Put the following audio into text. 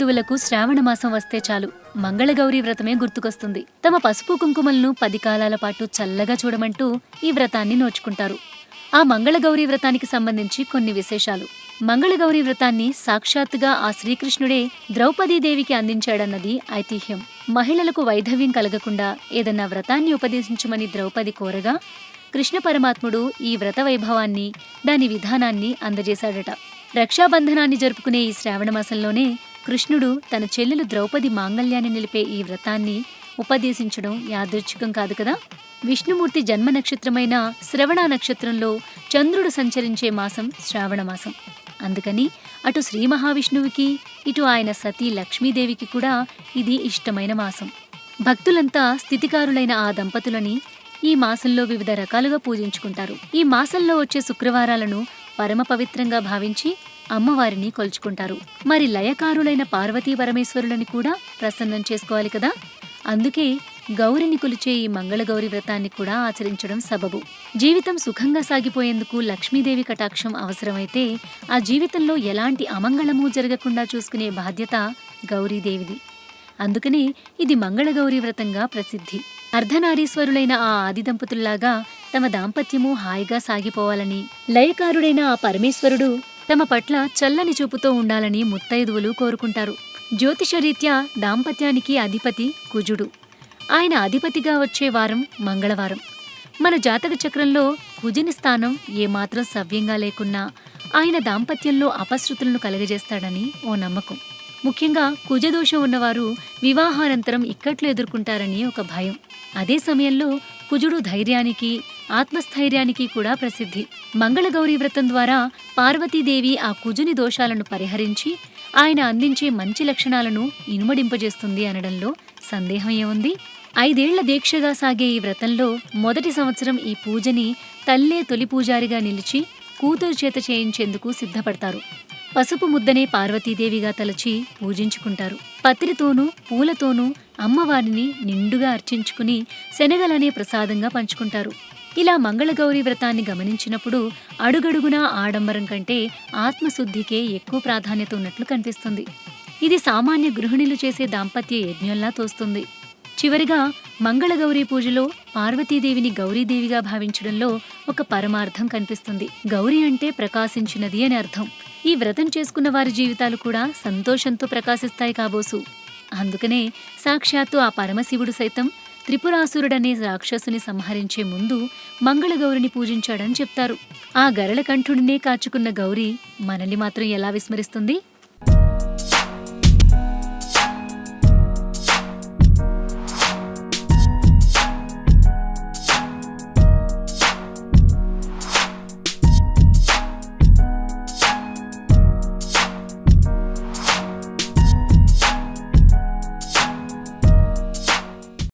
ముత్తైదువులకు శ్రావణమాసం వస్తే చాలు మంగళగౌరీ వ్రతమే గుర్తుకొస్తుంది. తమ పసుపు కుంకుమలను 10 కాలాల పాటు చల్లగా చూడమంటూ ఈ వ్రతాన్ని నోచుకుంటారు. ఆ మంగళగౌరీ వ్రతానికి సంబంధించి కొన్ని విశేషాలు. మంగళగౌరీ వ్రతాన్ని సాక్షాత్తుగా ఆ శ్రీకృష్ణుడే ద్రౌపదీదేవికి అందించాడన్నది ఐతిహ్యం. మహిళలకు వైధవ్యం కలగకుండా ఏదన్నా వ్రతాన్ని ఉపదేశించమని ద్రౌపది కోరగా కృష్ణ పరమాత్ముడు ఈ వ్రత వైభవాన్ని, దాని విధానాన్ని అందజేశాడట. రక్షాబంధనాన్ని జరుపుకునే ఈ శ్రావణమాసంలోనే కృష్ణుడు తన చెల్లెలు ద్రౌపది మాంగళ్యాన్ని నిలిపే ఈ వ్రతాన్ని ఉపదేశించడం యాదృచ్ఛికం కాదు కదా. విష్ణుమూర్తి జన్మ నక్షత్రమైన శ్రవణ నక్షత్రంలో చంద్రుడు సంచరించే మాసం శ్రావణమాసం. అందుకని అటు శ్రీ మహావిష్ణువుకి, ఇటు ఆయన సతీ లక్ష్మీదేవికి కూడా ఇది ఇష్టమైన మాసం. భక్తులంతా స్థితికారులైన ఆ దంపతులని ఈ మాసంలో వివిధ రకాలుగా పూజించుకుంటారు. ఈ మాసంలో వచ్చే శుక్రవారాలను పరమ పవిత్రంగా భావించి అమ్మవారిని కొలుచుకుంటారు. మరి లయకారులైన పార్వతీ పరమేశ్వరులని కూడా ప్రసన్నం చేసుకోవాలి కదా. అందుకే గౌరిని కొలిచే ఈ మంగళగౌరి వ్రతాన్ని కూడా ఆచరించడం సబబు. జీవితం సుఖంగా సాగిపోయేందుకు లక్ష్మీదేవి కటాక్షం అవసరమైతే ఆ జీవితంలో ఎలాంటి అమంగళమూ జరగకుండా చూసుకునే బాధ్యత గౌరీదేవిది. అందుకనే ఇది మంగళగౌరీ వ్రతంగా ప్రసిద్ధి. అర్ధనారీశ్వరులైన ఆ ఆది దంపతుల్లాగా తమ దాంపత్యము హాయిగా సాగిపోవాలని, లయకారుడైన ఆ పరమేశ్వరుడు తమ పట్ల చల్లని చూపుతో ఉండాలని ముత్తైదువులు కోరుకుంటారు. జ్యోతిషరీత్యా దాంపత్యానికి అధిపతి కుజుడు. ఆయన అధిపతిగా వచ్చే వారం మంగళవారం. మన జాతక చక్రంలో కుజుని స్థానం ఏమాత్రం సవ్యంగా లేకున్నా ఆయన దాంపత్యంలో అపశృతులను కలగజేస్తాడని ఓ నమ్మకం. ముఖ్యంగా కుజదోషం ఉన్నవారు వివాహానంతరం ఇక్కట్లు ఎదుర్కొంటారని ఒక భయం. అదే సమయంలో కుజుడు ధైర్యానికి, ఆత్మస్థైర్యానికి కూడా ప్రసిద్ధి. మంగళగౌరీ వ్రతం ద్వారా పార్వతీదేవి ఆ కుజుని దోషాలను పరిహరించి ఆయన అందించే మంచి లక్షణాలను ఇనుమడింపజేస్తుంది అనడంలో సందేహం ఏముంది? 5 ఏళ్ల దీక్షగా సాగే ఈ వ్రతంలో మొదటి సంవత్సరం ఈ పూజని తల్లే తొలి పూజారిగా నిలిచి కూతురు చేత చేయించేందుకు సిద్ధపడతారు. పసుపు ముద్దనే పార్వతీదేవిగా తలచి పూజించుకుంటారు. పత్రితోనూ పూలతోనూ అమ్మవారిని నిండుగా అర్చించుకుని శనగలనే ప్రసాదంగా పంచుకుంటారు. ఇలా మంగళగౌరీ వ్రతాన్ని గమనించినప్పుడు అడుగడుగునా ఆడంబరం కంటే ఆత్మశుద్ధికే ఎక్కువ ప్రాధాన్యత ఉన్నట్లు కనిపిస్తుంది. ఇది సామాన్య గృహిణులు చేసే దాంపత్య యజ్ఞంలా తోస్తుంది. చివరిగా మంగళగౌరీ పూజలో పార్వతీదేవిని గౌరీదేవిగా భావించడంలో ఒక పరమార్థం కనిపిస్తుంది. గౌరీ అంటే ప్రకాశించినది అని అర్థం. ఈ వ్రతం చేసుకున్న వారి జీవితాలు కూడా సంతోషంతో ప్రకాశిస్తాయి కాబోసు. అందుకనే సాక్షాత్తు ఆ పరమశివుడు సైతం త్రిపురాసురుడనే రాక్షసుని సంహరించే ముందు మంగళగౌరిని పూజించాడని చెప్తారు. ఆ గరళకంఠుడినే కాచుకున్న గౌరీ మనల్ని మాత్రం ఎలా విస్మరిస్తుంది?